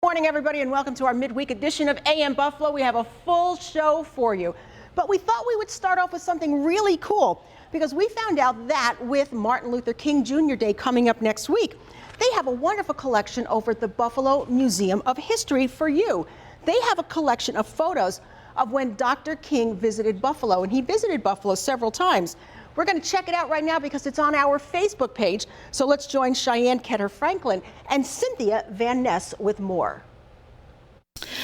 Morning, everybody, and welcome to our midweek edition of AM Buffalo. We have a full show for you, but we thought we would start off with something really cool because we found out that with Martin Luther King Jr. Day coming up next week, they have a wonderful collection over at the Buffalo Museum of History for you. They have a collection of photos of when Dr. King visited Buffalo, and he visited Buffalo several times. We're going to check it out right now because it's on our Facebook page. So let's join Cheyenne Ketter-Franklin and Cynthia Van Ness with more.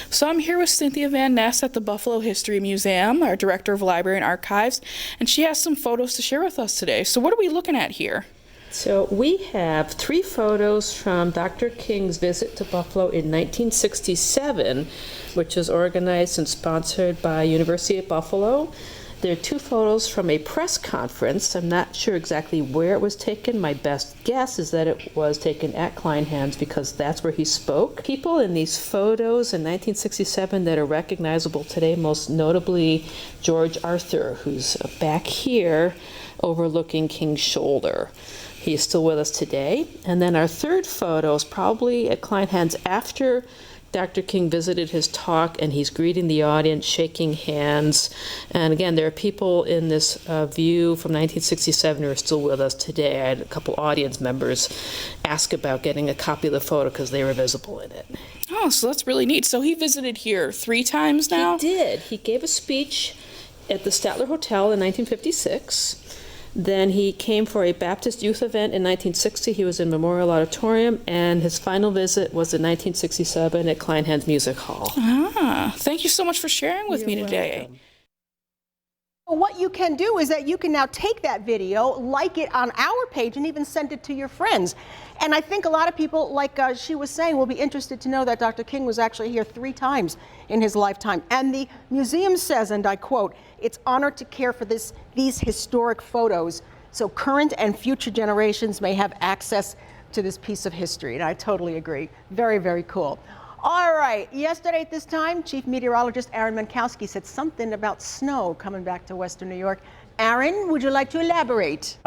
So I'm here with Cynthia Van Ness at the Buffalo History Museum, our Director of Library and Archives, and she has some photos to share with us today. So what are we looking at here? So we have 3 photos from Dr. King's visit to Buffalo in 1967, which was organized and sponsored by University of Buffalo. There are 2 photos from a press conference. I'm not sure exactly where it was taken. My best guess is that it was taken at Kleinhans because that's where he spoke. People in these photos in 1967 that are recognizable today, most notably George Arthur, who's back here overlooking King's Shoulder. He is still with us today. And then our 3rd photo is probably at Kleinhans after Dr. King visited his talk, and he's greeting the audience, shaking hands. And again, there are people in this view from 1967 who are still with us today. I had a couple audience members ask about getting a copy of the photo because they were visible in it. Oh, so that's really neat. So he visited here 3 times now? He did. He gave a speech at the Statler Hotel in 1956. Then he came for a Baptist youth event in 1960. He was in Memorial Auditorium, and his final visit was in 1967 at Kleinhans Music Hall. Ah, thank you so much for sharing with me today. Welcome. What you can do is that you can now take that video, like it on our page, and even send it to your friends. And I think a lot of people, like she was saying, will be interested to know that Dr. King was actually here 3 times in his lifetime. And the museum says, and I quote, "It's honored to care for these historic photos so current and future generations may have access to this piece of history." And I totally agree. Very, very cool. All right, yesterday at this time, Chief Meteorologist Aaron Mankowski said something about snow coming back to Western New York. Aaron, would you like to elaborate?